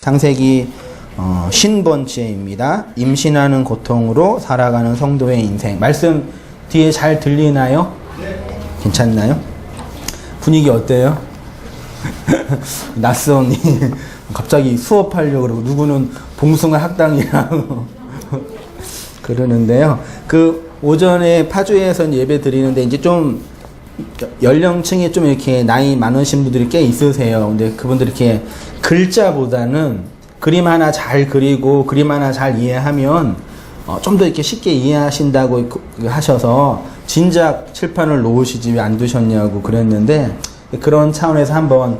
창세기 50번째입니다. 임신하는 고통으로 살아가는 성도의 인생. 말씀 뒤에 잘 들리나요? 괜찮나요? 분위기 어때요? 낯선이 갑자기 수업하려고 그러고 누구는 봉숭아 학당이라고 그러는데요. 그 오전에 파주에서 예배 드리는데 이제 좀 연령층이 좀 이렇게 나이 많으신 분들이 꽤 있으세요. 근데 그분들이 이렇게 글자보다는 그림 하나 잘 그리고 그림 하나 잘 이해하면 좀 더 이렇게 쉽게 이해하신다고 하셔서 진작 칠판을 놓으시지 왜 안 두셨냐고 그랬는데, 그런 차원에서 한번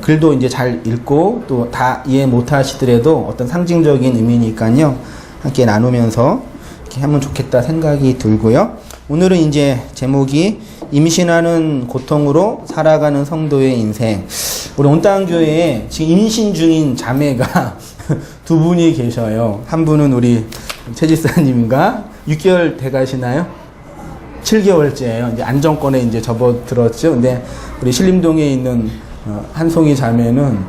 글도 이제 잘 읽고 또 다 이해 못 하시더라도 어떤 상징적인 의미니까요. 함께 나누면서 이렇게 하면 좋겠다 생각이 들고요. 오늘은 이제 제목이 임신하는 고통으로 살아가는 성도의 인생. 우리 온땅교회에 지금 임신 중인 자매가 두 분이 계셔요. 한 분은 우리 최지사님과 6개월 돼 가시나요? 7개월째예요. 이제 안정권에 이제 접어들었죠. 근데 우리 신림동에 있는 한송이 자매는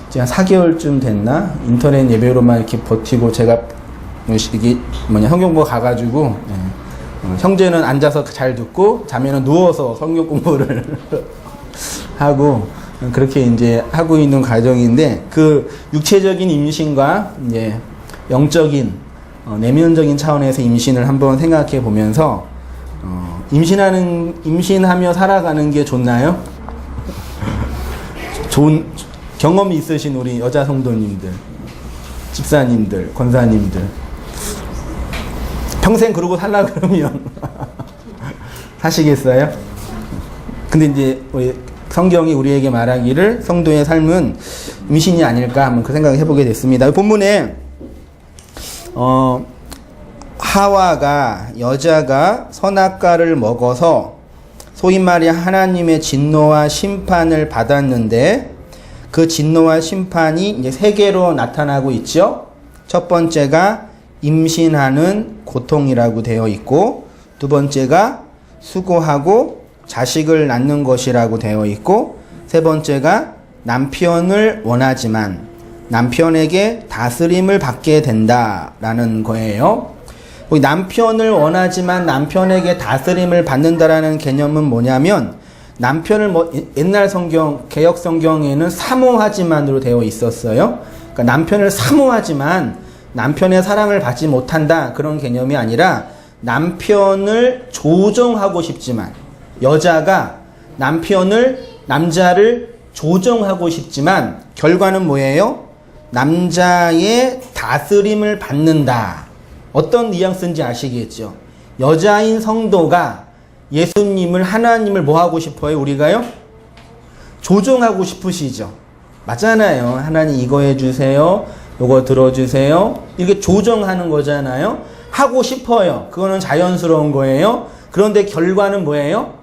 이제 한 4개월쯤 됐나? 인터넷 예배로만 이렇게 버티고 제가 이게 성경부 가가지고 형제는 앉아서 잘 듣고 자매는 누워서 성경 공부를 하고 그렇게 이제 하고 있는 과정인데, 그 육체적인 임신과 이제 영적인 내면적인 차원에서 임신을 한번 생각해 보면서 임신하며 살아가는 게 좋나요? 좋은 경험이 있으신 우리 여자 성도님들, 집사님들, 권사님들, 평생 그러고 살라 그러면 사시겠어요? 근데 이제 우리 성경이 우리에게 말하기를 성도의 삶은 임신이 아닐까 한번 그 생각을 해보게 됐습니다. 본문에 하와가, 여자가 선악과를 먹어서 소위 말해 하나님의 진노와 심판을 받았는데, 그 진노와 심판이 이제 세 개로 나타나고 있죠. 첫 번째가 임신하는 고통이라고 되어 있고, 두 번째가 수고하고 자식을 낳는 것이라고 되어 있고, 세 번째가 남편을 원하지만 남편에게 다스림을 받게 된다라는 거예요. 남편을 원하지만 남편에게 다스림을 받는다라는 개념은 뭐냐면, 남편을 옛날 성경, 개역 성경에는 사모하지만으로 되어 있었어요. 그러니까 남편을 사모하지만 남편의 사랑을 받지 못한다, 그런 개념이 아니라 남편을 조정하고 싶지만, 여자가 남자를 조정하고 싶지만 결과는 뭐예요? 남자의 다스림을 받는다. 어떤 뉘앙스인지 아시겠죠? 여자인 성도가 예수님을, 하나님을 뭐 하고 싶어요? 우리가요? 조정하고 싶으시죠? 맞잖아요. 하나님 이거 해주세요, 요거 들어주세요, 이렇게 조정하는 거잖아요. 하고 싶어요. 그거는 자연스러운 거예요. 그런데 결과는 뭐예요?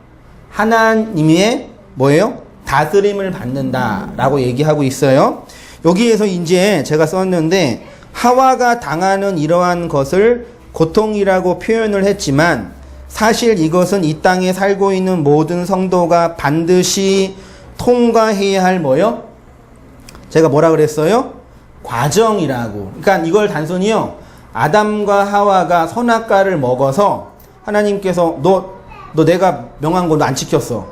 하나님의 뭐예요? 다스림을 받는다라고 얘기하고 있어요. 여기에서 이제 제가 썼는데, 하와가 당하는 이러한 것을 고통이라고 표현을 했지만, 사실 이것은 이 땅에 살고 있는 모든 성도가 반드시 통과해야 할 뭐요? 제가 뭐라 그랬어요? 과정이라고. 그러니까 이걸 단순히요, 아담과 하와가 선악과를 먹어서 하나님께서 너 내가 명한 거 너 안 지켰어,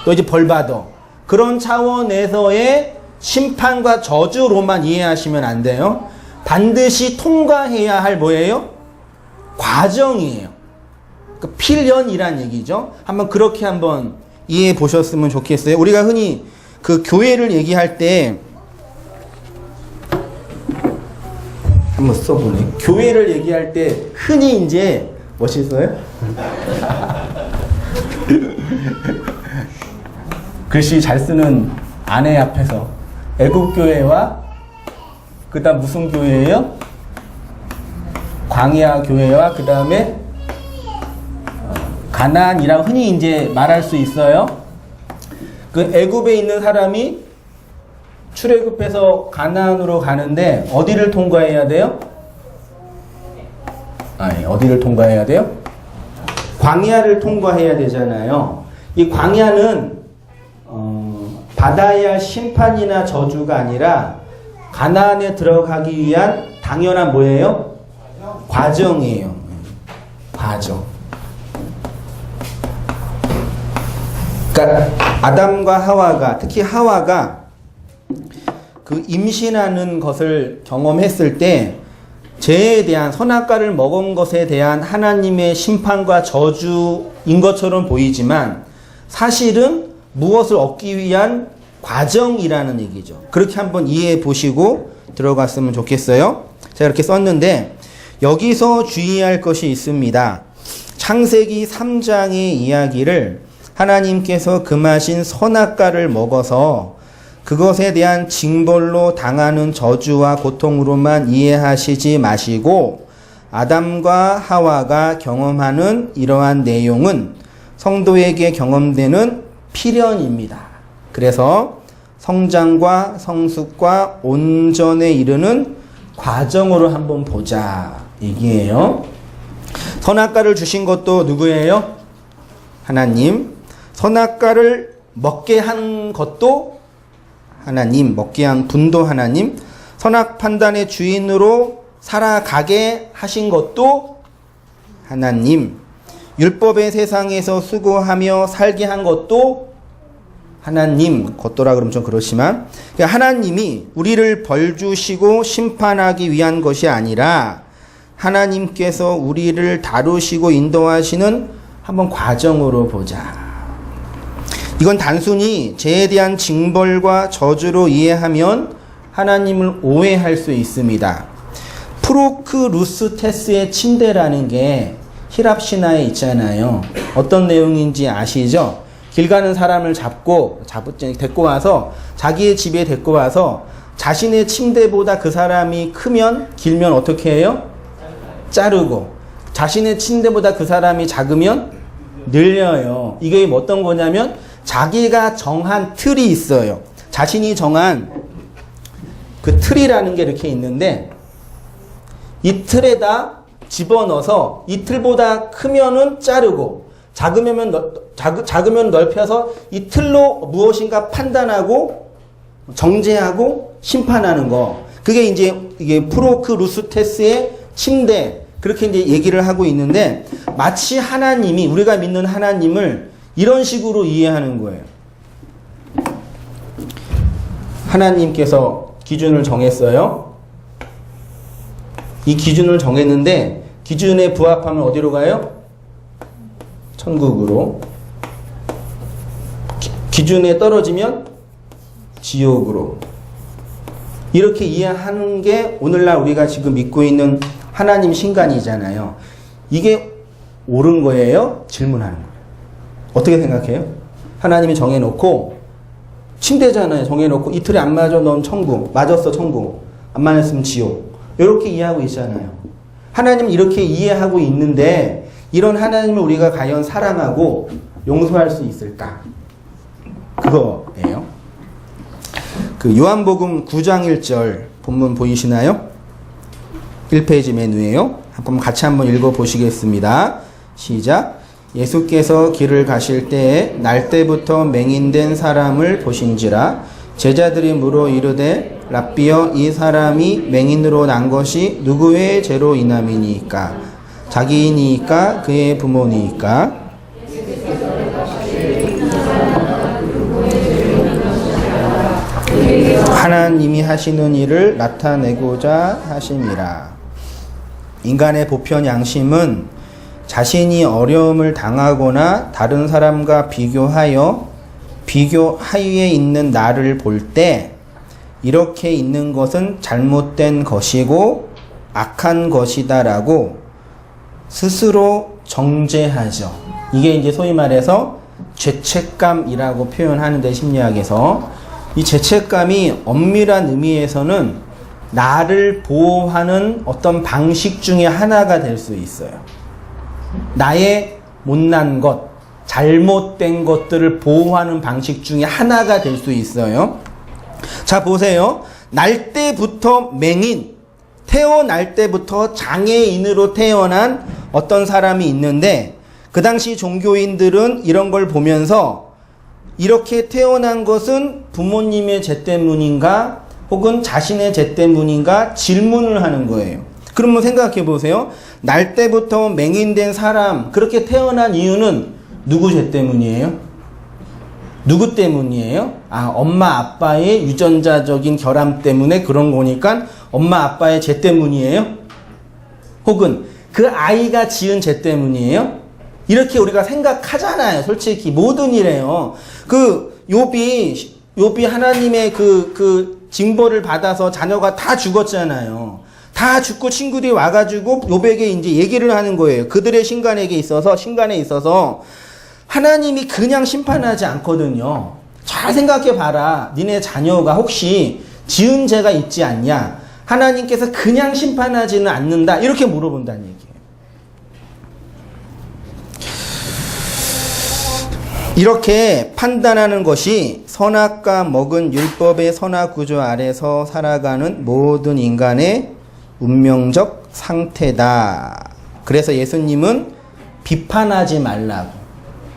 너 이제 벌 받아, 그런 차원에서의 심판과 저주로만 이해하시면 안 돼요. 반드시 통과해야 할 뭐예요? 과정이에요. 그 필연이란 얘기죠. 한번 그렇게 한번 이해해 보셨으면 좋겠어요. 우리가 흔히 그 교회를 얘기할 때 한번 써보네. 교회를 얘기할 때 흔히 이제 멋있어요? 글씨 잘 쓰는 아내 앞에서 애국교회와 그 다음 무슨 교회예요? 광야 교회와 그 다음에 가나안이라고 흔히 이제 말할 수 있어요. 그 애굽에 있는 사람이 출애굽해서 가나안으로 가는데 어디를 통과해야 돼요? 어디를 통과해야 돼요? 광야를 통과해야 되잖아요. 이 광야는 받아야 할 심판이나 저주가 아니라 가나안에 들어가기 위한 당연한 뭐예요? 과정이에요. 과정. 그러니까 아담과 하와가, 특히 하와가 그 임신하는 것을 경험했을 때 죄에 대한, 선악과를 먹은 것에 대한 하나님의 심판과 저주인 것처럼 보이지만 사실은 무엇을 얻기 위한 과정이라는 얘기죠. 그렇게 한번 이해해 보시고 들어갔으면 좋겠어요. 제가 이렇게 썼는데 여기서 주의할 것이 있습니다. 창세기 3장의 이야기를 하나님께서 금하신 선악과를 먹어서 그것에 대한 징벌로 당하는 저주와 고통으로만 이해하시지 마시고 아담과 하와가 경험하는 이러한 내용은 성도에게 경험되는 필연입니다. 그래서 성장과 성숙과 온전에 이르는 과정으로 한번 보자 얘기예요. 선악과를 주신 것도 누구예요? 하나님. 선악과를 먹게 한 것도 하나님, 먹게 한 분도 하나님, 선악 판단의 주인으로 살아가게 하신 것도 하나님, 율법의 세상에서 수고하며 살게 한 것도 하나님, 것도라 그러면 좀 그렇지만, 하나님이 우리를 벌 주시고 심판하기 위한 것이 아니라 하나님께서 우리를 다루시고 인도하시는 한번 과정으로 보자. 이건 단순히 죄에 대한 징벌과 저주로 이해하면 하나님을 오해할 수 있습니다. 프로크루스테스의 침대라는 게 히랍 신화에 있잖아요. 어떤 내용인지 아시죠? 길 가는 사람을 데리고 와서 자기의 집에 데리고 와서 자신의 침대보다 그 사람이 크면 길면 어떻게 해요? 자르고, 자신의 침대보다 그 사람이 작으면 늘려요. 이게 어떤 거냐면 자기가 정한 틀이 있어요. 자신이 정한 그 틀이라는 게 이렇게 있는데 이 틀에다 집어넣어서 이 틀보다 크면은 자르고 작으면 넓혀서 이 틀로 무엇인가 판단하고 정죄하고 심판하는 거. 그게 이게 프로크루스테스의 침대, 그렇게 이제 얘기를 하고 있는데 마치 하나님이, 우리가 믿는 하나님을 이런 식으로 이해하는 거예요. 하나님께서 기준을 정했어요. 이 기준을 정했는데 기준에 부합하면 어디로 가요? 천국으로. 기준에 떨어지면 지옥으로. 이렇게 이해하는 게 오늘날 우리가 지금 믿고 있는 하나님 신간이잖아요. 이게 옳은 거예요? 질문하는 거예요. 어떻게 생각해요? 하나님이 정해놓고, 침대잖아요. 정해놓고 이틀에 안 맞아 넌 천국, 맞았어 천국, 안 맞았으면 지옥. 이렇게 이해하고 있잖아요. 하나님은 이렇게 이해하고 있는데 이런 하나님을 우리가 과연 사랑하고 용서할 수 있을까? 그거예요. 그 요한복음 9장 1절 본문 보이시나요? 1페이지 맨 위에요. 같이 한번 읽어보시겠습니다. 시작. 예수께서 길을 가실 때에 날 때부터 맹인된 사람을 보신지라. 제자들이 물어 이르되 랍비여, 이 사람이 맹인으로 난 것이 누구의 죄로 인함이니까? 자기이니까 그의 부모니까? 하나님이 하시는 일을 나타내고자 하심이라. 인간의 보편 양심은 자신이 어려움을 당하거나 다른 사람과 비교 하위에 있는 나를 볼 때 이렇게 있는 것은 잘못된 것이고 악한 것이다라고 스스로 정죄하죠. 이게 이제 소위 말해서 죄책감이라고 표현하는데, 심리학에서 이 죄책감이 엄밀한 의미에서는 나를 보호하는 어떤 방식 중에 하나가 될 수 있어요. 나의 못난 것, 잘못된 것들을 보호하는 방식 중에 하나가 될 수 있어요. 자, 보세요. 날 때부터 맹인, 태어날 때부터 장애인으로 태어난 어떤 사람이 있는데, 그 당시 종교인들은 이런 걸 보면서 이렇게 태어난 것은 부모님의 죄 때문인가 혹은 자신의 죄 때문인가 질문을 하는 거예요. 그러면 생각해 보세요. 날 때부터 맹인된 사람 그렇게 태어난 이유는 누구 죄 때문이에요? 누구 때문이에요? 엄마 아빠의 유전자적인 결함 때문에 그런 거니까 엄마 아빠의 죄 때문이에요? 혹은 그 아이가 지은 죄 때문이에요? 이렇게 우리가 생각하잖아요. 솔직히 모든 일에요. 그 욥이 하나님의 그 징벌을 받아서 자녀가 다 죽었잖아요. 다 죽고 친구들이 와가지고 욥에게 이제 얘기를 하는 거예요. 그들의 신간에 있어서 하나님이 그냥 심판하지 않거든요. 잘 생각해 봐라. 니네 자녀가 혹시 지은 죄가 있지 않냐? 하나님께서 그냥 심판하지는 않는다. 이렇게 물어본다는 얘기예요. 이렇게 판단하는 것이 선악과 먹은 율법의 선악 구조 아래서 살아가는 모든 인간의 운명적 상태다. 그래서 예수님은 비판하지 말라고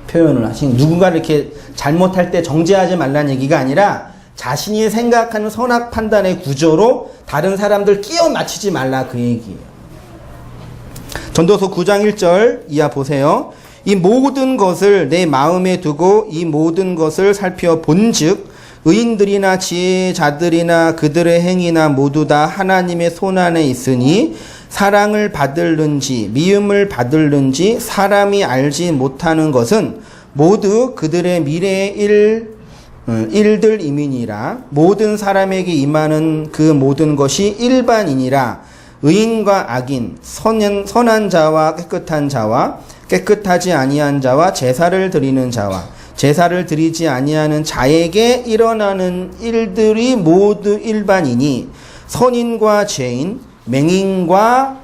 표현을 하신, 누군가를 이렇게 잘못할 때 정죄하지 말라는 얘기가 아니라 자신이 생각하는 선악 판단의 구조로 다른 사람들 끼워 맞추지 말라 그 얘기예요. 전도서 9장 1절 이하 보세요. 이 모든 것을 내 마음에 두고 이 모든 것을 살펴본즉 의인들이나 지혜자들이나 그들의 행위나 모두 다 하나님의 손안에 있으니 사랑을 받을는지 미움을 받을는지 사람이 알지 못하는 것은 모두 그들의 미래의 일들임이니라. 모든 사람에게 임하는 그 모든 것이 일반이니라. 의인과 악인, 선한 자와 깨끗한 자와 깨끗하지 아니한 자와 제사를 드리는 자와 제사를 드리지 아니하는 자에게 일어나는 일들이 모두 일반이니 선인과 죄인, 맹인과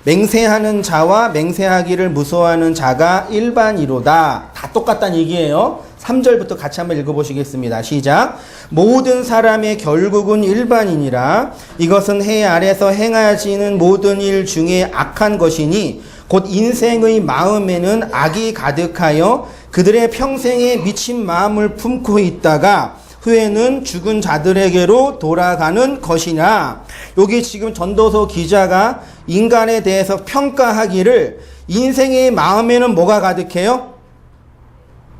맹세하는 자와 맹세하기를 무서워하는 자가 일반이로다. 다 똑같다는 얘기예요. 3절부터 같이 한번 읽어보시겠습니다. 시작. 모든 사람의 결국은 일반이니라. 이것은 해 아래서 행하지는 모든 일 중에 악한 것이니 곧 인생의 마음에는 악이 가득하여 그들의 평생에 미친 마음을 품고 있다가 후에는 죽은 자들에게로 돌아가는 것이냐. 여기 지금 전도서 기자가 인간에 대해서 평가하기를 인생의 마음에는 뭐가 가득해요?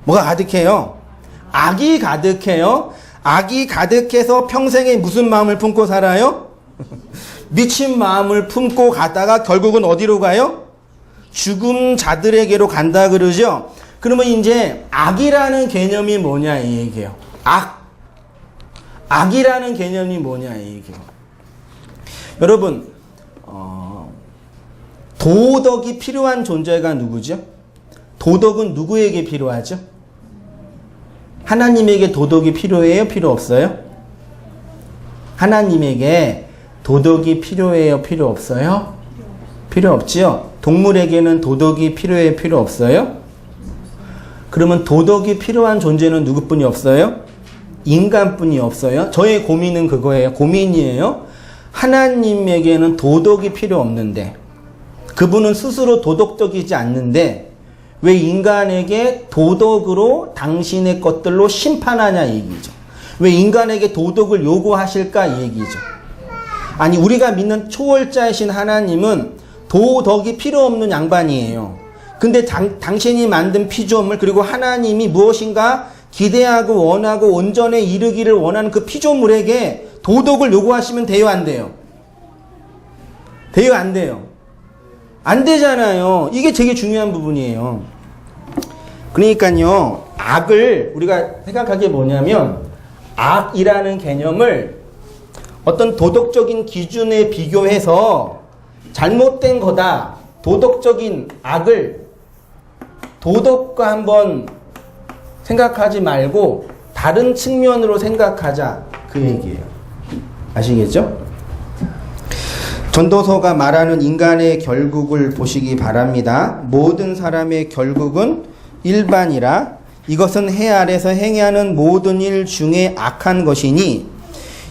뭐가 가득해요? 악이 가득해요. 악이 가득해서 평생에 무슨 마음을 품고 살아요? 미친 마음을 품고 가다가 결국은 어디로 가요? 죽은 자들에게로 간다 그러죠. 그러면 이제 악이라는 개념이 뭐냐 이 얘기예요. 악이라는 개념이 뭐냐 이 얘기예요. 여러분 도덕이 필요한 존재가 누구죠? 도덕은 누구에게 필요하죠? 하나님에게 도덕이 필요해요? 필요 없어요? 하나님에게 도덕이 필요해요? 필요 없어요? 필요 없지요? 동물에게는 도덕이 필요해요? 필요 없어요? 그러면 도덕이 필요한 존재는 누구뿐이 없어요? 인간뿐이 없어요? 저의 고민은 그거예요. 고민이에요. 하나님에게는 도덕이 필요 없는데 그분은 스스로 도덕적이지 않는데 왜 인간에게 도덕으로 당신의 것들로 심판하냐 이 얘기죠. 왜 인간에게 도덕을 요구하실까 이 얘기죠. 아니 우리가 믿는 초월자이신 하나님은 도덕이 필요 없는 양반이에요. 근데 당신이 만든 피조물 그리고 하나님이 무엇인가 기대하고 원하고 온전에 이르기를 원하는 그 피조물에게 도덕을 요구하시면 돼요 안 돼요? 돼요 안 돼요? 안 되잖아요. 이게 되게 중요한 부분이에요. 그러니까요 악을 우리가 생각하게 뭐냐면 악이라는 개념을 어떤 도덕적인 기준에 비교해서 잘못된 거다. 도덕적인 악을 도덕과 한번 생각하지 말고 다른 측면으로 생각하자 그 얘기예요. 아시겠죠? 전도서가 말하는 인간의 결국을 보시기 바랍니다. 모든 사람의 결국은 일반이라 이것은 해 아래서 행하는 모든 일 중에 악한 것이니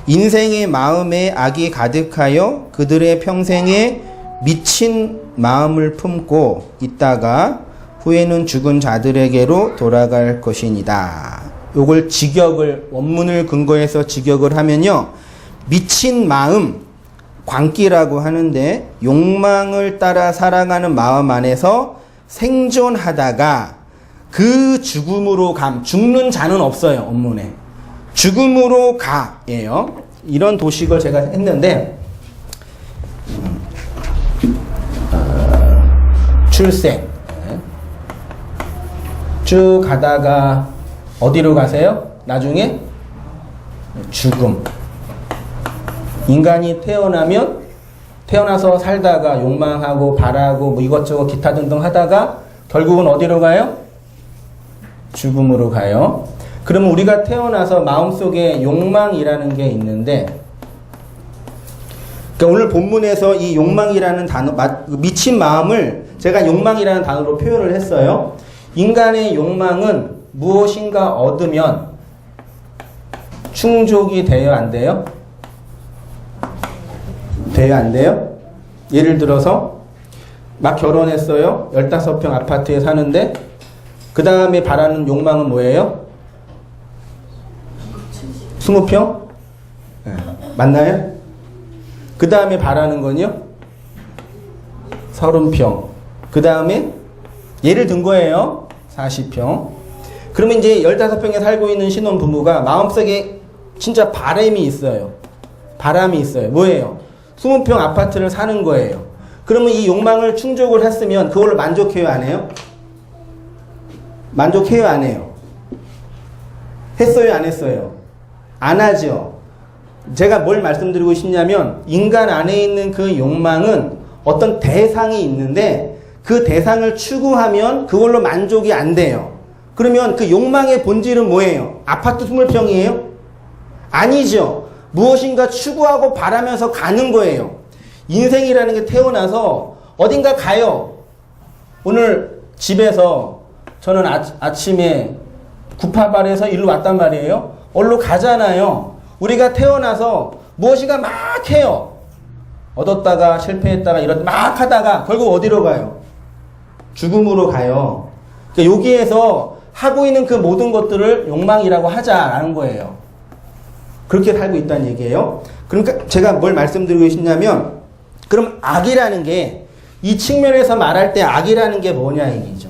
인생의 마음에 악이 가득하여 그들의 평생에 미친 마음을 품고 있다가 후에는 죽은 자들에게로 돌아갈 것이니다. 요걸 직역을, 원문을 근거해서 직역을 하면요. 미친 마음, 광기라고 하는데, 욕망을 따라 살아가는 마음 안에서 생존하다가 그 죽음으로 죽는 자는 없어요, 원문에. 죽음으로 가예요. 이런 도식을 제가 했는데, 출생. 쭉 가다가 어디로 가세요? 나중에 죽음. 인간이 태어나서 살다가 욕망하고 바라고 뭐 이것저것 기타 등등 하다가 결국은 어디로 가요? 죽음으로 가요. 그러면 우리가 태어나서 마음속에 욕망이라는 게 있는데, 그러니까 오늘 본문에서 이 욕망이라는 단어, 미친 마음을 제가 욕망이라는 단어로 표현을 했어요. 인간의 욕망은 무엇인가 얻으면 충족이 돼요, 안 돼요? 돼요, 안 돼요? 예를 들어서 막 결혼했어요. 15평 아파트에 사는데 그 다음에 바라는 욕망은 뭐예요? 20평? 네. 맞나요? 그 다음에 바라는 건요? 30평. 그 다음에 예를 든 거예요. 40평. 그러면 이제 15평에 살고 있는 신혼부부가 마음속에 진짜 바람이 있어요. 바람이 있어요. 뭐예요? 20평 아파트를 사는 거예요. 그러면 이 욕망을 충족을 했으면 그걸로 만족해요, 안 해요? 만족해요, 안 해요? 했어요, 안 했어요? 안 하죠. 제가 뭘 말씀드리고 싶냐면 인간 안에 있는 그 욕망은 어떤 대상이 있는데 그 대상을 추구하면 그걸로 만족이 안 돼요. 그러면 그 욕망의 본질은 뭐예요? 아파트 20평이에요? 아니죠. 무엇인가 추구하고 바라면서 가는 거예요. 인생이라는 게 태어나서 어딘가 가요. 오늘 집에서 저는 아침에 구파발에서 일로 왔단 말이에요. 얼로 가잖아요. 우리가 태어나서 무엇인가 막 해요. 얻었다가 실패했다가 이렇게 막 하다가 결국 어디로 가요? 죽음으로 가요. 그러니까 여기에서 하고 있는 그 모든 것들을 욕망이라고 하자라는 거예요. 그렇게 살고 있다는 얘기예요. 그러니까 제가 뭘 말씀드리고 싶냐면, 그럼 악이라는 게 이 측면에서 말할 때 악이라는 게 뭐냐 얘기죠.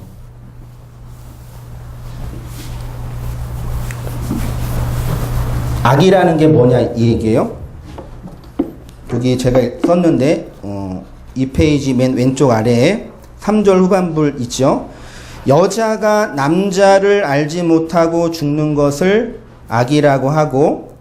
악이라는 게 뭐냐 이 얘기예요. 여기 제가 썼는데 이 페이지 맨 왼쪽 아래에 3절 후반부 있죠. 여자가 남자를 알지 못하고 죽는 것을 악이라고 하고,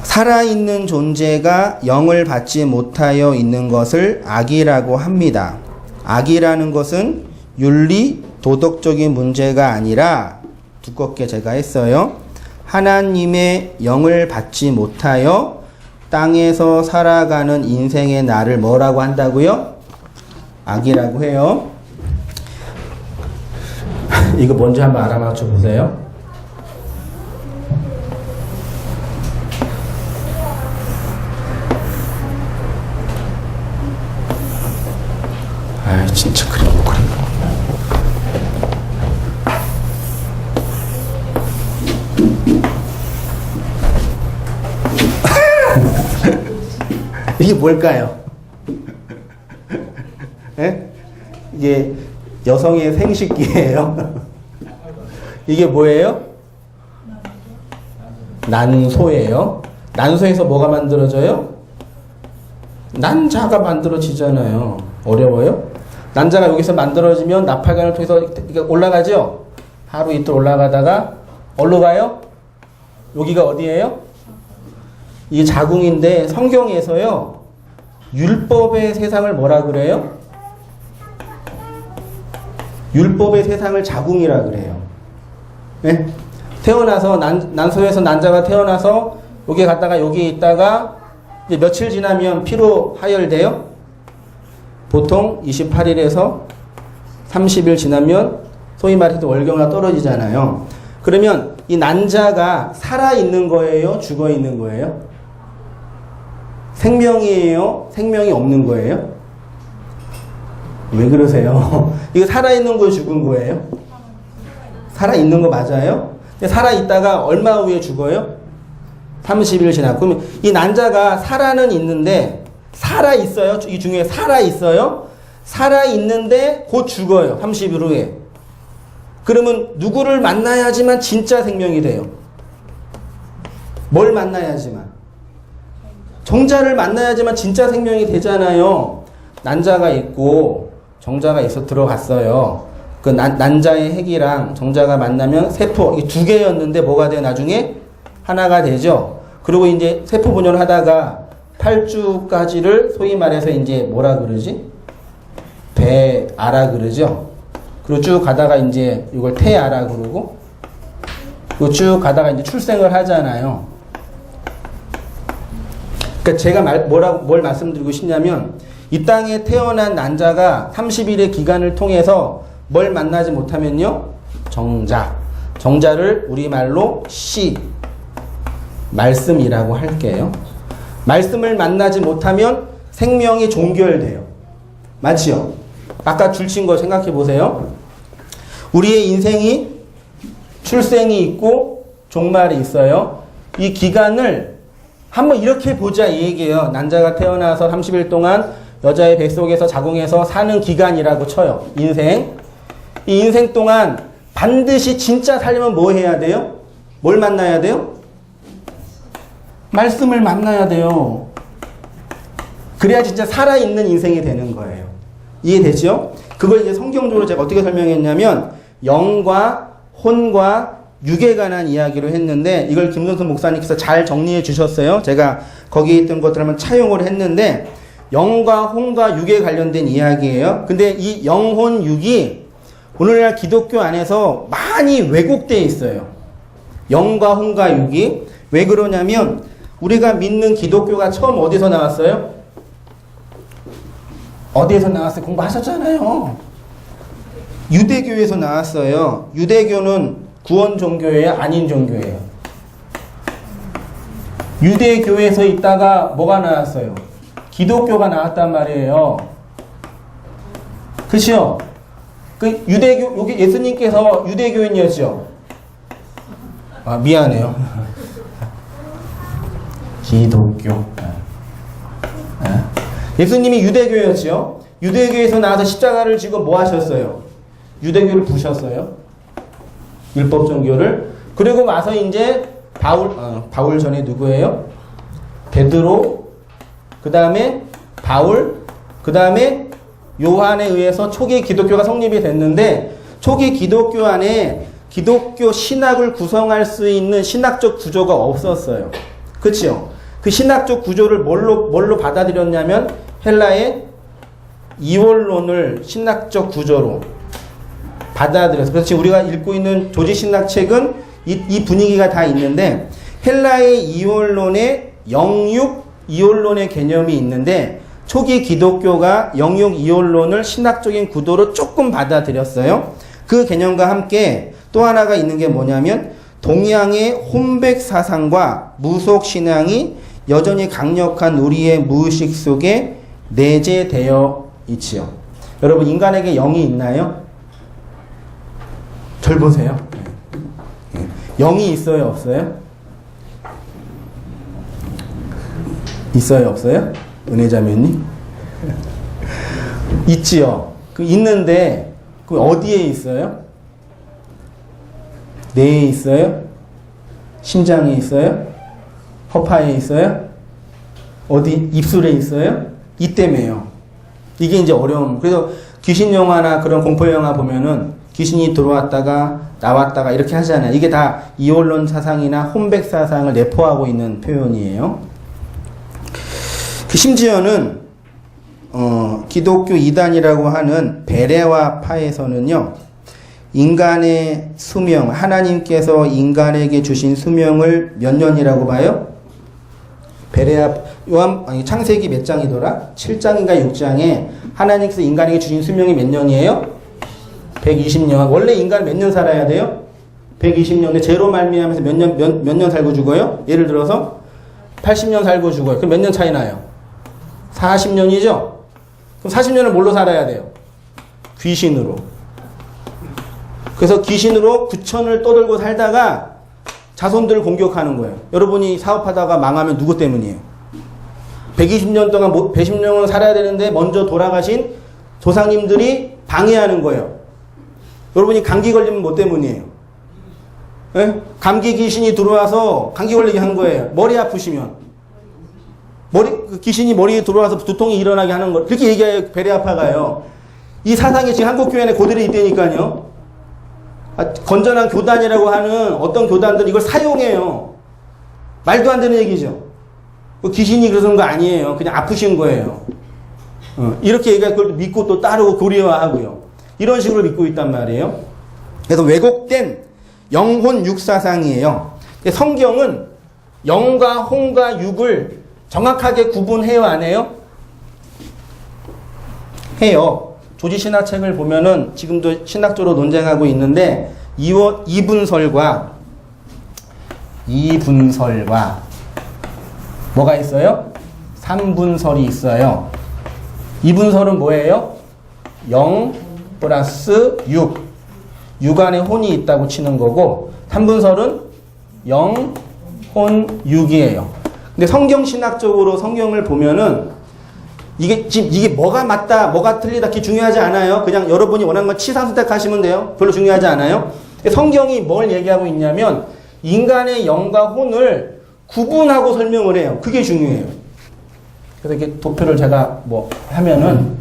살아있는 존재가 영을 받지 못하여 있는 것을 악이라고 합니다. 악이라는 것은 윤리, 도덕적인 문제가 아니라, 두껍게 제가 했어요. 하나님의 영을 받지 못하여 땅에서 살아가는 인생의 나를 뭐라고 한다고요? 악이라고 해요. 이거 뭔지 한번 알아맞혀 보세요. 아, 진짜 그래 뭐 그래. 이게 뭘까요? 예? 이게 여성의 생식기예요. 이게 뭐예요? 난소예요. 난소에서 뭐가 만들어져요? 난자가 만들어지잖아요. 어려워요? 난자가 여기서 만들어지면 나팔관을 통해서 올라가죠? 하루 이틀 올라가다가 어디로 가요? 여기가 어디예요? 이게 자궁인데 성경에서요, 율법의 세상을 뭐라 그래요? 율법의 세상을 자궁이라 그래요. 네? 태어나서 난소에서 난자가 태어나서 여기 갔다가 여기 있다가 이제 며칠 지나면 피로 하혈돼요. 보통 28일에서 30일 지나면 소위 말해서 월경화 떨어지잖아요. 그러면 이 난자가 살아있는 거예요? 죽어있는 거예요? 생명이에요? 생명이 없는 거예요? 왜 그러세요? 이거 살아있는 거예요? 죽은 거예요? 살아있는 거 맞아요? 살아있다가 얼마 후에 죽어요? 30일 지나고. 그러면 이 난자가 살아는 있는데, 살아있어요? 이 중에 살아있어요? 살아있는데 곧 죽어요. 30일 후에. 그러면 누구를 만나야지만 진짜 생명이 돼요? 뭘 만나야지만? 정자를 만나야지만 진짜 생명이 되잖아요. 난자가 있고 정자가 있어 들어갔어요. 그 난자의 핵이랑 정자가 만나면 세포, 이게 두 개였는데 뭐가 돼요? 나중에 하나가 되죠. 그리고 이제 세포 분열을 하다가 8주까지를 소위 말해서 이제 뭐라 그러지? 배아라 그러죠. 그리고 쭉 가다가 이제 이걸 태아라 그러고, 그리고 쭉 가다가 이제 출생을 하잖아요. 그러니까 제가 뭘 말씀드리고 싶냐면, 이 땅에 태어난 난자가 30일의 기간을 통해서 뭘 만나지 못하면요? 정자. 정자를 우리말로 씨, 말씀이라고 할게요. 말씀을 만나지 못하면 생명이 종결돼요. 맞지요? 아까 줄친 거 생각해 보세요. 우리의 인생이 출생이 있고 종말이 있어요. 이 기간을 한번 이렇게 보자 이 얘기예요. 난자가 태어나서 30일 동안 여자의 뱃속에서 자궁에서 사는 기간이라고 쳐요. 인생. 이 인생 동안 반드시 진짜 살려면 뭐 해야 돼요? 뭘 만나야 돼요? 말씀을 만나야 돼요. 그래야 진짜 살아있는 인생이 되는 거예요. 이해되죠? 그걸 이제 성경적으로 제가 어떻게 설명했냐면, 영과 혼과 육에 관한 이야기로 했는데, 이걸 김선수 목사님께서 잘 정리해 주셨어요. 제가 거기에 있던 것들을 한번 차용을 했는데, 영과 혼과 육에 관련된 이야기예요. 근데 이 영, 혼, 육이 오늘날 기독교 안에서 많이 왜곡되어 있어요. 영과 혼과 육이. 왜 그러냐면, 우리가 믿는 기독교가 처음 어디서 나왔어요? 어디에서 나왔어요? 공부하셨잖아요. 유대교에서 나왔어요. 유대교는 구원 종교예요? 아닌 종교예요? 유대교에서 있다가 뭐가 나왔어요? 기독교가 나왔단 말이에요. 그치요? 그 유대교, 여기 예수님께서 유대교인이었죠? 아, 미안해요. 기독교. 예수님이 유대교였죠. 유대교에서 나와서 십자가를 지고 뭐 하셨어요? 유대교를 부셨어요. 율법 종교를. 그리고 와서 이제 바울 전에 누구예요? 베드로, 그 다음에 바울, 그 다음에 요한에 의해서 초기 기독교가 성립이 됐는데, 초기 기독교 안에 기독교 신학을 구성할 수 있는 신학적 구조가 없었어요. 그치요? 그 신학적 구조를 뭘로 받아들였냐면, 헬라의 이원론을 신학적 구조로 받아들여서. 그래서 지금 우리가 읽고 있는 조지신학책은 이 분위기가 다 있는데, 헬라의 이원론에 영육 이원론의 개념이 있는데, 초기 기독교가 영육 이원론을 신학적인 구도로 조금 받아들였어요. 그 개념과 함께 또 하나가 있는 게 뭐냐면, 동양의 혼백 사상과 무속 신앙이 여전히 강력한 우리의 무의식 속에 내재되어 있지요. 여러분, 인간에게 영이 있나요? 절 보세요. 영이 있어요, 없어요? 있어요, 없어요? 은혜자매님? 있지요. 그 있는데 그 어디에 있어요? 뇌에 있어요? 심장에 있어요? 허파에 있어요? 어디? 입술에 있어요? 이 때문에요. 이게 이제 어려움. 그래서 귀신 영화나 그런 공포 영화 보면은 귀신이 들어왔다가 나왔다가 이렇게 하잖아요. 이게 다 이원론 사상이나 혼백 사상을 내포하고 있는 표현이에요. 심지어는 기독교 이단이라고 하는 베레와파에서는요, 인간의 수명, 하나님께서 인간에게 주신 수명을 몇 년이라고 봐요? 창세기 몇 장이더라? 7장인가 6장에 하나님께서 인간에게 주신 수명이 몇 년이에요? 120년. 원래 인간 몇 년 살아야 돼요? 120년에 죄로 말미암아서 몇 년 살고 죽어요? 예를 들어서 80년 살고 죽어요. 그럼 몇 년 차이 나요? 40년이죠? 그럼 40년을 뭘로 살아야 돼요? 귀신으로. 그래서 귀신으로 9천을 떠들고 살다가 자손들을 공격하는 거예요. 여러분이 사업하다가 망하면 누구 때문이에요? 120년 동안 110년을 살아야 되는데 먼저 돌아가신 조상님들이 방해하는 거예요. 여러분이 감기 걸리면 뭐 때문이에요? 예? 감기 귀신이 들어와서 감기 걸리게 한 거예요. 머리 아프시면. 귀신이 머리에 들어와서 두통이 일어나게 하는 거. 그렇게 얘기해요. 베레아파가요. 이 사상이 지금 한국교회에 그대로 있다니까요. 건전한 교단이라고 하는 어떤 교단들은 이걸 사용해요. 말도 안 되는 얘기죠. 귀신이 그러는 거 아니에요. 그냥 아프신 거예요. 이렇게 얘기할 걸 믿고 또 따르고 교리화하고요. 이런 식으로 믿고 있단 말이에요. 그래서 왜곡된 영혼 육사상이에요. 성경은 영과 혼과 육을 정확하게 구분해요, 안 해요? 해요. 조지신학책을 보면은 지금도 신학적으로 논쟁하고 있는데 이분설과 뭐가 있어요? 3분설이 있어요. 이분설은 뭐예요? 0 플러스 6. 6 안에 혼이 있다고 치는 거고 3분설은 0, 혼, 6이에요. 근데 성경신학적으로 성경을 보면은 이게 뭐가 맞다, 뭐가 틀리다, 그게 중요하지 않아요. 그냥 여러분이 원하는 건 치상 선택하시면 돼요. 별로 중요하지 않아요. 성경이 뭘 얘기하고 있냐면 인간의 영과 혼을 구분하고 설명을 해요. 그게 중요해요. 그래서 이렇게 도표를 제가 뭐 하면은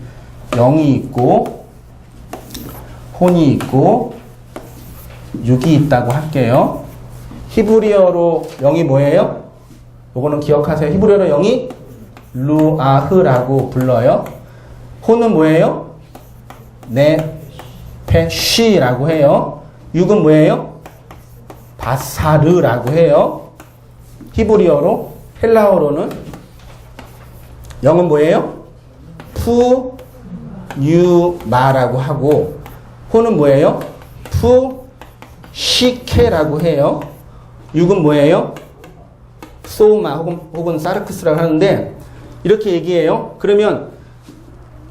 영이 있고 혼이 있고 육이 있다고 할게요. 히브리어로 영이 뭐예요? 요거는 기억하세요. 히브리어로 영이 루아흐라고 불러요. 혼은 뭐예요? 네페쉬라고 해요. 육은 뭐예요? 바사르라고 해요. 히브리어로. 헬라어로는 영은 뭐예요? 푸뉴마라고 하고 혼은 뭐예요? 푸시케라고 해요. 육은 뭐예요? 소마 혹은 사르크스라고 하는데 이렇게 얘기해요. 그러면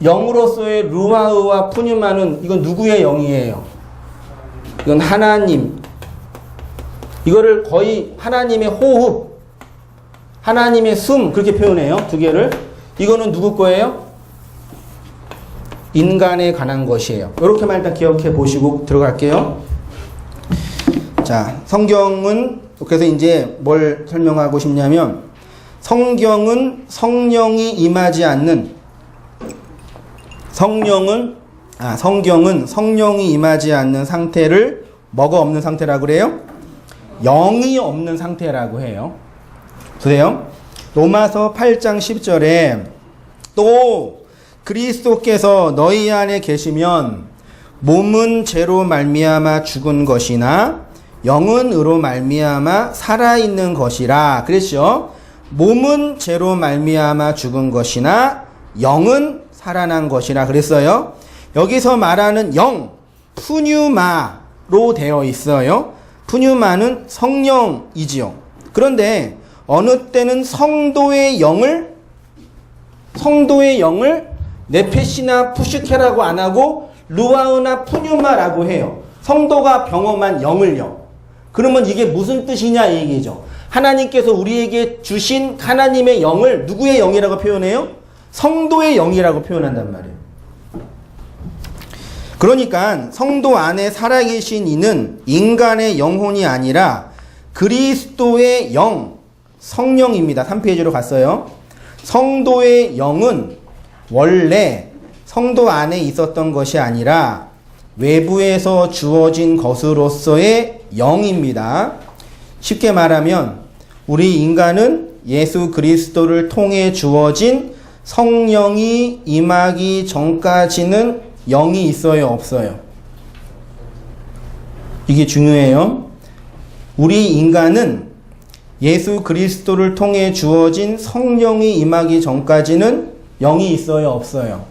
영으로서의 루아흐와 푸뉴마는 이건 누구의 영이에요? 이건 하나님. 이거를 거의 하나님의 호흡, 하나님의 숨 그렇게 표현해요. 두 개를. 이거는 누구 거예요? 인간에 관한 것이에요. 이렇게만 일단 기억해 보시고 들어갈게요. 자, 성경은 그래서 이제 뭘 설명하고 싶냐면 성경은 성령이 임하지 않는 성경은 성령이 임하지 않는 상태를 뭐가 없는 상태라고 그래요? 영이 없는 상태라고 해요. 그래요? 로마서 8장 10절에 또 그리스도께서 너희 안에 계시면 몸은 죄로 말미암아 죽은 것이나 영은 의로 말미암아 살아있는 것이라 그랬죠. 몸은 죄로 말미암아 죽은 것이나 영은 살아난 것이라 그랬어요. 여기서 말하는 영, 푸뉴마로 되어 있어요. 푸뉴마는 성령이지요. 그런데 어느 때는 성도의 영을 네페시나 푸시케라고 안 하고 루아흐나 푸뉴마라고 해요. 성도가 경험한 영을요. 그러면 이게 무슨 뜻이냐 이 얘기죠. 하나님께서 우리에게 주신 하나님의 영을 누구의 영이라고 표현해요? 성도의 영이라고 표현한단 말이에요. 그러니까 성도 안에 살아계신 이는 인간의 영혼이 아니라 그리스도의 영, 성령입니다. 3페이지로 갔어요. 성도의 영은 원래 성도 안에 있었던 것이 아니라 외부에서 주어진 것으로서의 영입니다. 쉽게 말하면 우리 인간은 예수 그리스도를 통해 주어진 성령이 임하기 전까지는 영이 있어요, 없어요? 이게 중요해요. 우리 인간은 예수 그리스도를 통해 주어진 성령이 임하기 전까지는 영이 있어요, 없어요?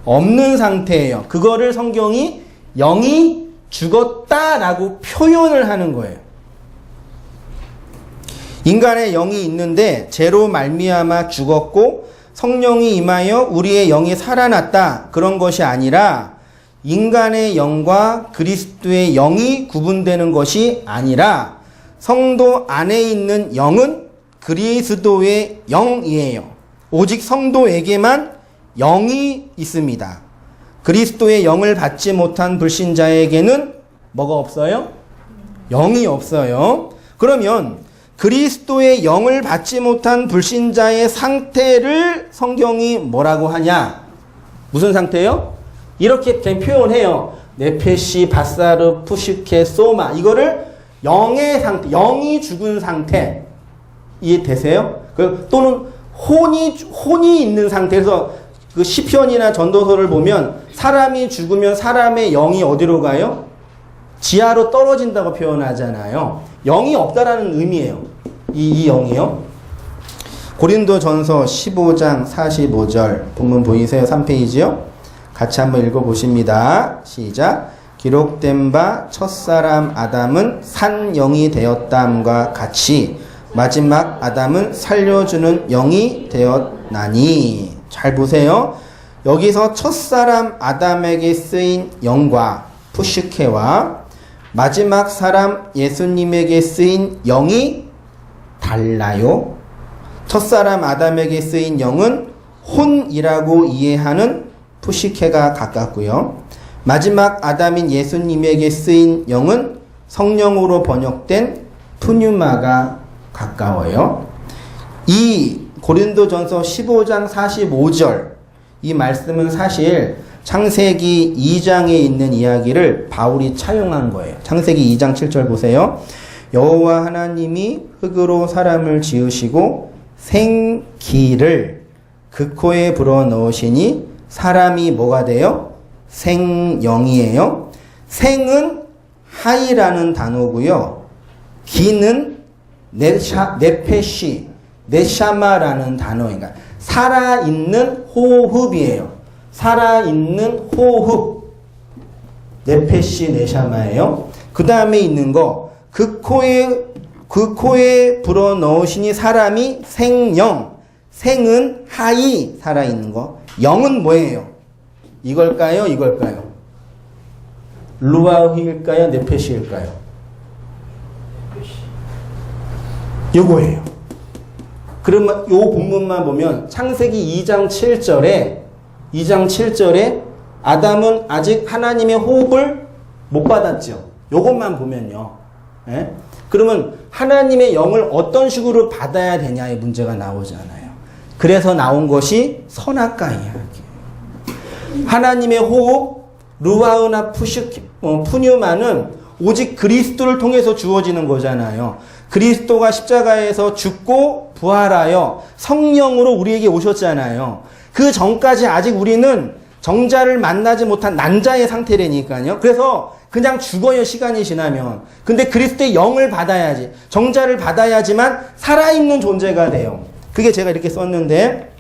없는 상태예요. 그거를 성경이 영이 죽었다라고 표현을 하는 거예요. 인간의 영이 있는데 죄로 말미암아 죽었고 성령이 임하여 우리의 영이 살아났다. 그런 것이 아니라 인간의 영과 그리스도의 영이 구분되는 것이 아니라 성도 안에 있는 영은 그리스도의 영이에요. 오직 성도에게만 영이 있습니다. 그리스도의 영을 받지 못한 불신자에게는 뭐가 없어요? 영이 없어요. 그러면 그리스도의 영을 받지 못한 불신자의 상태를 성경이 뭐라고 하냐? 무슨 상태요? 이렇게 표현해요. 네페시, 바사르, 푸시케, 소마. 이거를 영의 상태, 영이 죽은 상태. 이해되세요? 또는 혼이 있는 상태에서 그 시편이나 전도서를 보면 사람이 죽으면 사람의 영이 어디로 가요? 지하로 떨어진다고 표현하잖아요. 영이 없다라는 의미예요. 이 영이요. 고린도전서 15장 45절 본문 보이세요? 3페이지요. 같이 한번 읽어보십니다. 시작. 기록된 바 첫사람 아담은 산 영이 되었다함과 같이 마지막 아담은 살려주는 영이 되었나니. 잘 보세요. 여기서 첫사람 아담에게 쓰인 영과 푸시케와 마지막 사람 예수님에게 쓰인 영이 달라요. 첫사람 아담에게 쓰인 영은 혼이라고 이해하는 푸시케가 가깝고요. 마지막 아담인 예수님에게 쓰인 영은 성령으로 번역된 푸뉴마가 가까워요. 이 고린도전서 15장 45절 이 말씀은 사실 창세기 2장에 있는 이야기를 바울이 차용한 거예요. 창세기 2장 7절 보세요. 여호와 하나님이 흙으로 사람을 지으시고 생기를 그 코에 불어넣으시니 사람이 뭐가 돼요? 생영이에요. 생은 하이라는 단어고요. 기는 네페시, 네샤마라는 단어인가. 살아있는 호흡이에요. 살아있는 호흡. 네페시, 네샤마예요. 그 다음에 있는 거, 그 코에 불어넣으시니 사람이 생영. 생은 하이, 살아있는 거. 영은 뭐예요? 이걸까요? 이걸까요? 루아흐일까요? 네페시일까요? 요거예요. 그러면 요 본문만 보면 창세기 2장 7절에 아담은 아직 하나님의 호흡을 못 받았죠. 요것만 보면요. 예? 그러면 하나님의 영을 어떤 식으로 받아야 되냐의 문제가 나오잖아요. 그래서 나온 것이 선악과 이야기예요. 하나님의 호흡, 루아우나 푸뉴마는 오직 그리스도를 통해서 주어지는 거잖아요. 그리스도가 십자가에서 죽고 부활하여 성령으로 우리에게 오셨잖아요. 그 전까지 아직 우리는 정자를 만나지 못한 난자의 상태라니까요. 그래서 그냥 죽어요, 시간이 지나면. 근데 그리스도의 영을 받아야지, 정자를 받아야지만 살아있는 존재가 돼요. 그게 제가 이렇게 썼는데,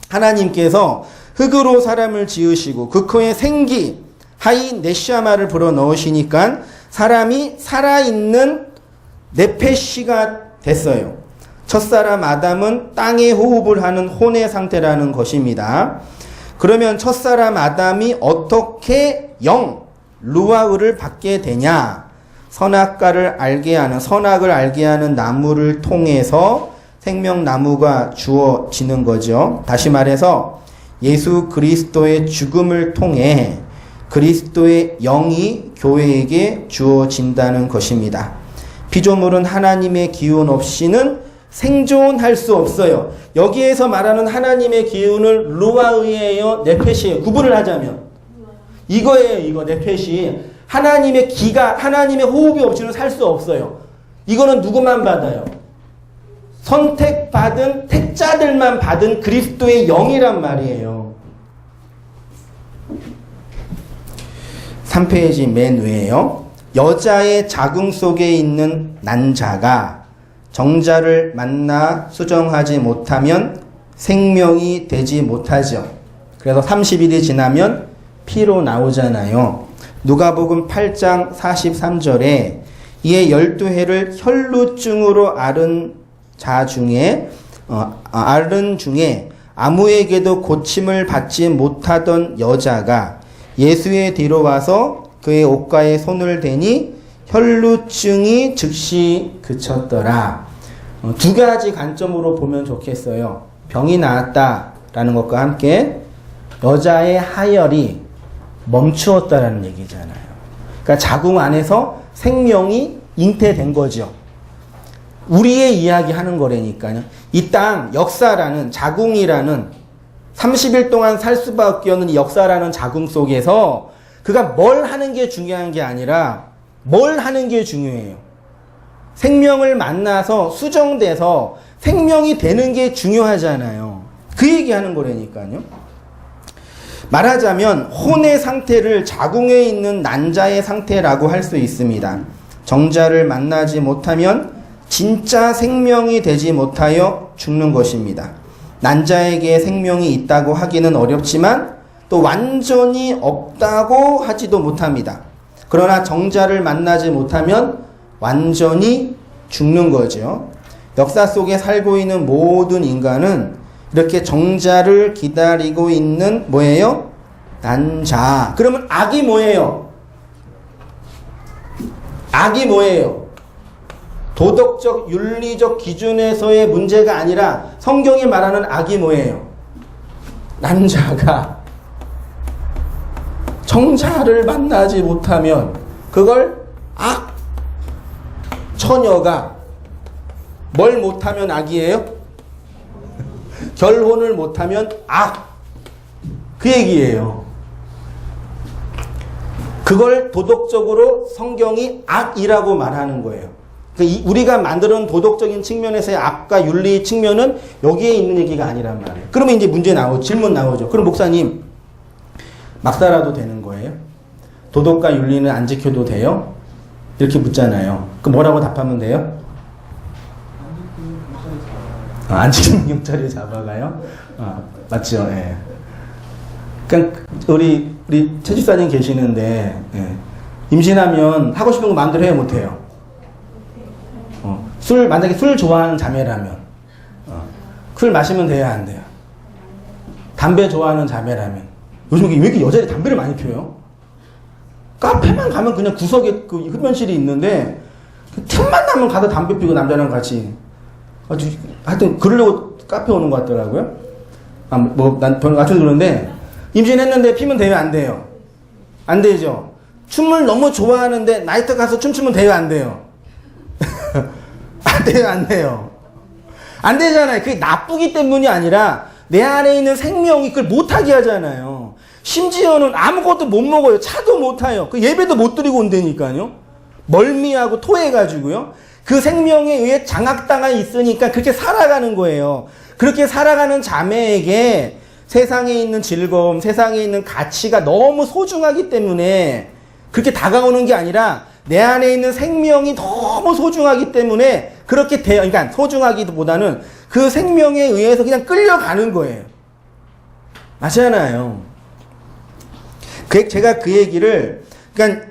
하나님께서 흙으로 사람을 지으시고 그 코에 생기 하이 네샤마를 불어넣으시니까 사람이 살아있는 네페시가 됐어요. 첫사람 아담은 땅에 호흡을 하는 혼의 상태라는 것입니다. 그러면 첫사람 아담이 어떻게 영, 루아흐를 받게 되냐? 선악을 알게 하는 나무를 통해서 생명나무가 주어지는 거죠. 다시 말해서 예수 그리스도의 죽음을 통해 그리스도의 영이 교회에게 주어진다는 것입니다. 피조물은 하나님의 기운 없이는 생존할 수 없어요. 여기에서 말하는 하나님의 기운을 루아흐예요, 네페시예요. 구분을 하자면 이거예요. 이거 네페시. 하나님의 기가, 하나님의 호흡이 없이는 살 수 없어요. 이거는 누구만 받아요? 선택받은 택자들만 받은 그리스도의 영이란 말이에요. 3페이지 맨 위에요. 여자의 자궁 속에 있는 난자가 정자를 만나 수정하지 못하면 생명이 되지 못하죠. 그래서 30일이 지나면 피로 나오잖아요. 누가복음 8장 43절에 이에 12해를 혈루증으로 앓은 중에 아무에게도 고침을 받지 못하던 여자가 예수의 뒤로 와서 그의 옷가에 손을 대니 혈루증이 즉시 그쳤더라. 두 가지 관점으로 보면 좋겠어요. 병이 나았다라는 것과 함께 여자의 하혈이 멈추었다라는 얘기잖아요. 그러니까 자궁 안에서 생명이 잉태된 거죠. 우리의 이야기 하는 거라니까요. 이 땅 역사라는 자궁이라는 30일 동안 살 수밖에 없는 이 역사라는 자궁 속에서 그가 뭘 하는 게 중요한 게 아니라 뭘 하는 게 중요해요. 생명을 만나서 수정돼서 생명이 되는 게 중요하잖아요. 그 얘기하는 거라니까요. 말하자면 혼의 상태를 자궁에 있는 난자의 상태라고 할 수 있습니다. 정자를 만나지 못하면 진짜 생명이 되지 못하여 죽는 것입니다. 난자에게 생명이 있다고 하기는 어렵지만 또 완전히 없다고 하지도 못합니다. 그러나 정자를 만나지 못하면 완전히 죽는 거죠. 역사 속에 살고 있는 모든 인간은 이렇게 정자를 기다리고 있는 뭐예요? 난자. 그러면 악이 뭐예요? 악이 뭐예요? 도덕적, 윤리적 기준에서의 문제가 아니라 성경이 말하는 악이 뭐예요? 난자가 정자를 만나지 못하면 그걸 악. 처녀가 뭘 못하면 악이에요? 결혼을 못하면 악. 그 얘기예요. 그걸 도덕적으로 성경이 악이라고 말하는 거예요. 그러니까 우리가 만드는 도덕적인 측면에서의 악과 윤리 측면은 여기에 있는 얘기가 아니란 말이에요. 그러면 이제 문제 나오죠. 질문 나오죠. 그럼 목사님, 막 살아도 되는 거예요? 도덕과 윤리는 안 지켜도 돼요? 이렇게 묻잖아요. 그럼 뭐라고 답하면 돼요? 안 지키는 경찰이 잡아가요? 맞죠? 예. 그러니까 우리 최 집사님 계시는데 예. 임신하면 하고 싶은 거 마음대로 해요, 못 해요? 만약에 술 좋아하는 자매라면 술 마시면 돼야 안 돼요? 담배 좋아하는 자매라면 요즘 왜 이렇게 여자들이 담배를 많이 피워요? 카페만 가면 그냥 구석에 그 흡연실이 있는데 틈만 나면 가서 담배 피우고 남자랑 같이 하여튼 그러려고 카페 오는 것 같더라고요. 난 별로 같은 그러는데 임신했는데 피면 돼요, 안 돼요? 안 되죠. 춤을 너무 좋아하는데 나이트 가서 춤추면 돼요, 안 돼요? 안 돼요, 안 돼요? 안 되잖아요. 그게 나쁘기 때문이 아니라 내 안에 있는 생명이 그걸 못하게 하잖아요. 심지어는 아무것도 못 먹어요. 차도 못 타요. 그 예배도 못 드리고 온다니까요. 멀미하고 토해가지고요. 그 생명에 의해 장악당하 있으니까 그렇게 살아가는 거예요. 그렇게 살아가는 자매에게 세상에 있는 즐거움, 세상에 있는 가치가 너무 소중하기 때문에 그렇게 다가오는 게 아니라 내 안에 있는 생명이 너무 소중하기 때문에 그렇게 돼요. 그러니까 소중하기보다는 그 생명에 의해서 그냥 끌려가는 거예요. 아시잖아요. 제가 그 얘기를, 그러니까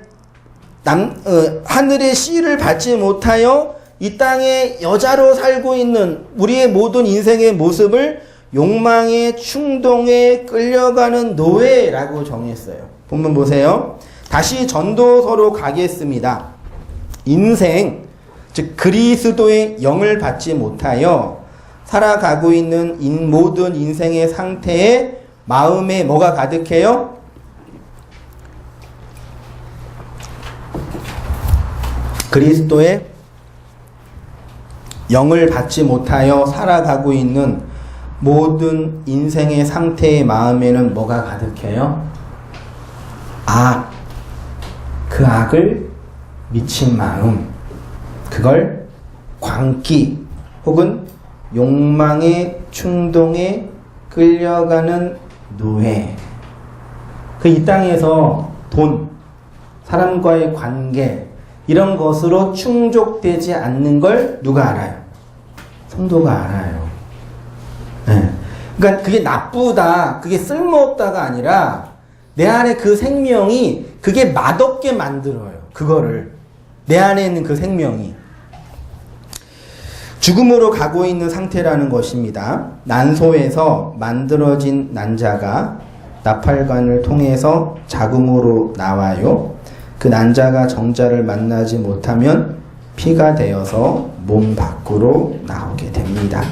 하늘의 씨를 받지 못하여 이 땅에 여자로 살고 있는 우리의 모든 인생의 모습을 욕망의 충동에 끌려가는 노예라고 정했어요. 본문 보세요. 다시 전도서로 가겠습니다. 인생, 즉 그리스도의 영을 받지 못하여 살아가고 있는 모든 인생의 상태에 마음에 뭐가 가득해요? 그리스도의 영을 받지 못하여 살아가고 있는 모든 인생의 상태의 마음에는 뭐가 가득해요? 악. 그 악을 미친 마음. 그걸 광기 혹은 욕망의 충동에 끌려가는 노예. 그 이 땅에서 돈, 사람과의 관계 이런 것으로 충족되지 않는 걸 누가 알아요? 성도가 알아요. 네. 그러니까 그게 나쁘다, 그게 쓸모없다가 아니라 내 안에 그 생명이 그게 맛없게 만들어요. 그거를. 내 안에 있는 그 생명이. 죽음으로 가고 있는 상태라는 것입니다. 난소에서 만들어진 난자가 나팔관을 통해서 자궁으로 나와요. 그 난자가 정자를 만나지 못하면 피가 되어서 몸 밖으로 나오게 됩니다.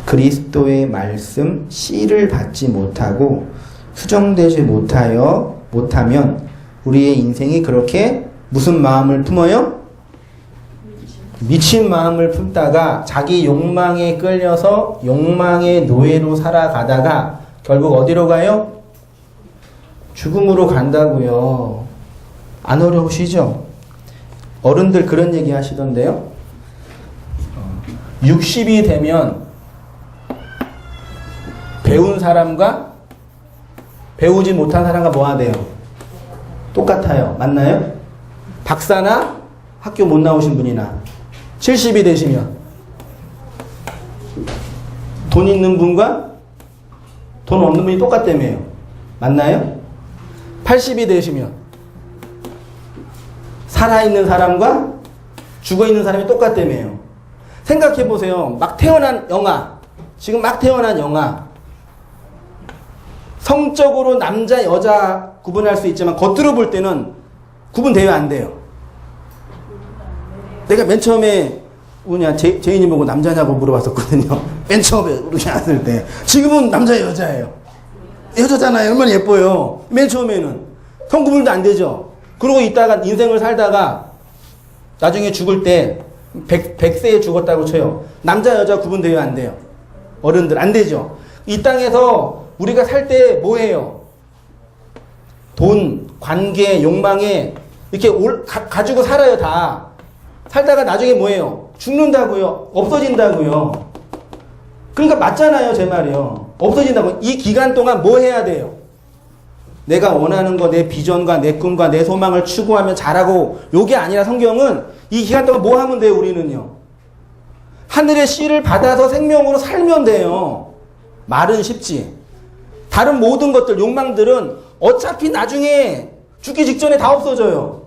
그리스도의 말씀 씨를 받지 못하고 수정되지 못하면 우리의 인생이 그렇게 무슨 마음을 품어요? 미친 마음을 품다가 자기 욕망에 끌려서 욕망의 노예로 살아가다가 결국 어디로 가요? 죽음으로 간다고요. 안 어려우시죠? 어른들 그런 얘기 하시던데요. 60이 되면 배운 사람과 배우지 못한 사람과 뭐 하대요? 똑같아요. 맞나요? 박사나 학교 못 나오신 분이나 70이 되시면 돈 있는 분과 돈 없는 분이 똑같다며요. 맞나요? 80이 되시면 살아있는 사람과 죽어있는 사람이 똑같다며요. 생각해보세요. 지금 막 태어난 영아 성적으로 남자 여자 구분할 수 있지만 겉으로 볼 때는 구분돼요 안 돼요? 내가 맨 처음에 제인이 보고 남자냐고 물어봤었거든요. 맨 처음에 우리 왔을 때. 지금은 남자 여자예요. 여자잖아요. 얼마나 예뻐요. 맨 처음에는 성구분도 안 되죠. 그러고 있다가 인생을 살다가 나중에 죽을 때 100세에 죽었다고 쳐요. 남자 여자 구분돼요 안 돼요? 어른들 안 되죠. 이 땅에서 우리가 살 때 뭐예요? 돈, 관계, 욕망에 이렇게 가지고 살아요 다. 살다가 나중에 뭐예요? 죽는다고요? 없어진다고요? 그러니까 맞잖아요 제 말이요. 없어진다고. 이 기간 동안 뭐 해야 돼요? 내가 원하는 거, 내 비전과 내 꿈과 내 소망을 추구하면 잘하고, 요게 아니라 성경은 이 기간 동안 뭐 하면 돼요 우리는요? 하늘의 씨를 받아서 생명으로 살면 돼요. 말은 쉽지. 다른 모든 것들, 욕망들은 어차피 나중에 죽기 직전에 다 없어져요.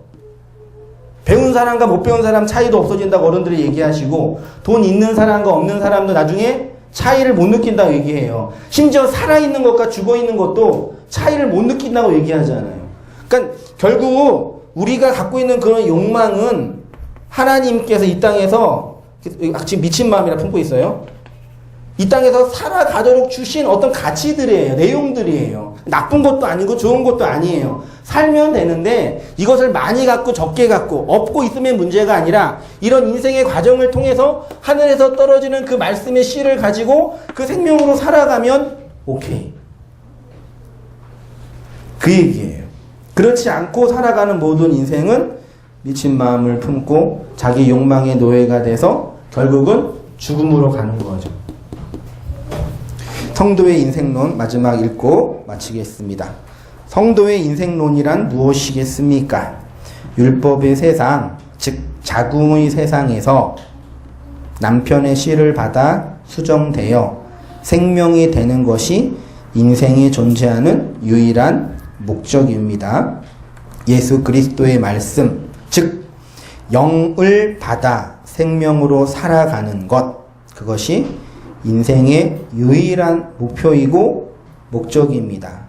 배운 사람과 못 배운 사람 차이도 없어진다고 어른들이 얘기하시고, 돈 있는 사람과 없는 사람도 나중에 차이를 못 느낀다고 얘기해요. 심지어 살아있는 것과 죽어있는 것도 차이를 못 느낀다고 얘기하잖아요. 그러니까 결국 우리가 갖고 있는 그런 욕망은 하나님께서 이 땅에서 지금 미친 마음이라 품고 있어요. 이 땅에서 살아가도록 주신 어떤 가치들이에요. 내용들이에요. 나쁜 것도 아니고 좋은 것도 아니에요. 살면 되는데 이것을 많이 갖고 적게 갖고 없고 있으면 문제가 아니라 이런 인생의 과정을 통해서 하늘에서 떨어지는 그 말씀의 씨를 가지고 그 생명으로 살아가면 오케이. 그 얘기예요. 그렇지 않고 살아가는 모든 인생은 미친 마음을 품고 자기 욕망의 노예가 돼서 결국은 죽음으로 가는 거죠. 성도의 인생론 마지막 읽고 마치겠습니다. 성도의 인생론이란 무엇이겠습니까? 율법의 세상, 즉 자궁의 세상에서 남편의 씨를 받아 수정되어 생명이 되는 것이 인생에 존재하는 유일한 목적입니다. 예수 그리스도의 말씀, 즉 영을 받아 생명으로 살아가는 것, 그것이 인생의 유일한 목표이고 목적입니다.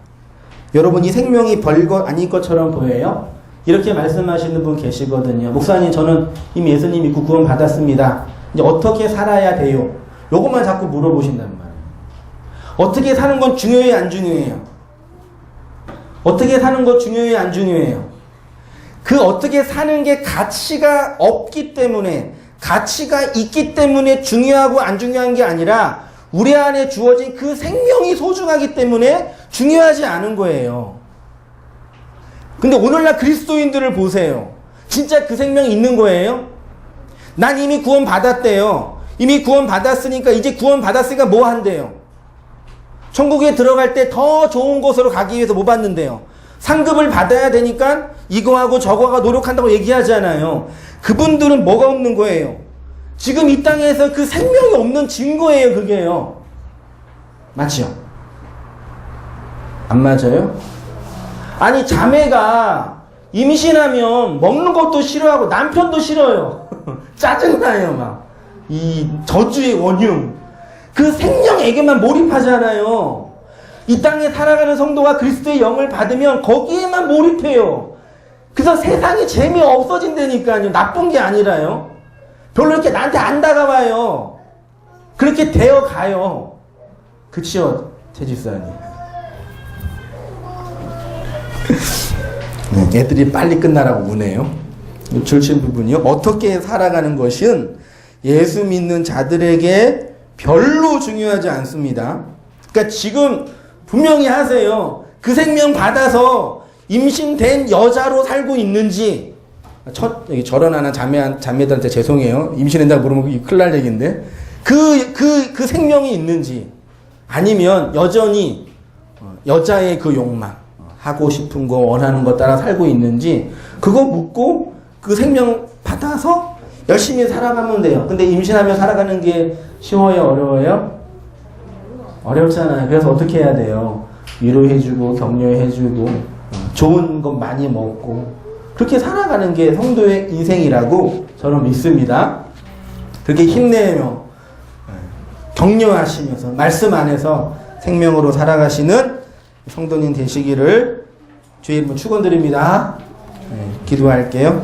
여러분, 이 생명이 별것 아닌 것처럼 보여요? 이렇게 말씀하시는 분 계시거든요. 목사님, 저는 이미 예수님 믿고 구원 받았습니다. 이제 어떻게 살아야 돼요? 요것만 자꾸 물어보신단 말이에요. 어떻게 사는 건 중요해요, 안 중요해요? 어떻게 사는 건 중요해요, 안 중요해요? 그 어떻게 사는 게 가치가 없기 때문에, 가치가 있기 때문에 중요하고 안 중요한 게 아니라 우리 안에 주어진 그 생명이 소중하기 때문에 중요하지 않은 거예요. 근데 오늘날 그리스도인들을 보세요. 진짜 그 생명이 있는 거예요? 난 이미 구원 받았대요. 이미 구원 받았으니까, 이제 구원 받았으니까 뭐 한대요? 천국에 들어갈 때 더 좋은 곳으로 가기 위해서 뭐 받는데요? 상급을 받아야 되니까 이거하고 저거가 노력한다고 얘기하잖아요. 그분들은 뭐가 없는 거예요? 지금 이 땅에서 그 생명이 없는 증거예요, 그게요. 맞죠? 안 맞아요? 아니, 자매가 임신하면 먹는 것도 싫어하고 남편도 싫어요. 짜증나요, 막. 이 저주의 원흉. 그 생명에게만 몰입하잖아요. 이 땅에 살아가는 성도가 그리스도의 영을 받으면 거기에만 몰입해요. 그래서 세상이 재미없어진다니까요. 나쁜 게 아니라요. 별로 이렇게 나한테 안 다가와요. 그렇게 되어 가요. 그치요, 최집사님? 네, 애들이 빨리 끝나라고 우네요. 줄친 부분이요. 어떻게 살아가는 것은 예수 믿는 자들에게 별로 중요하지 않습니다. 그러니까 지금 분명히 하세요. 그 생명 받아서 임신된 여자로 살고 있는지, 여기 결혼하는 자매들한테 죄송해요. 임신한다고 물으면 큰일 날 얘기인데, 그 생명이 있는지, 아니면 여전히 여자의 그 욕망, 하고 싶은 거, 원하는 거 따라 살고 있는지, 그거 묻고 그 생명 받아서 열심히 살아가면 돼요. 근데 임신하며 살아가는 게 쉬워요? 어려워요? 어렵잖아요. 그래서 어떻게 해야 돼요? 위로해주고, 격려해주고, 좋은 것 많이 먹고, 그렇게 살아가는 게 성도의 인생이라고 저는 믿습니다. 그렇게 힘내며, 격려하시면서, 말씀 안에서 생명으로 살아가시는 성도님 되시기를 주의 이름으로 축원드립니다. 기도할게요.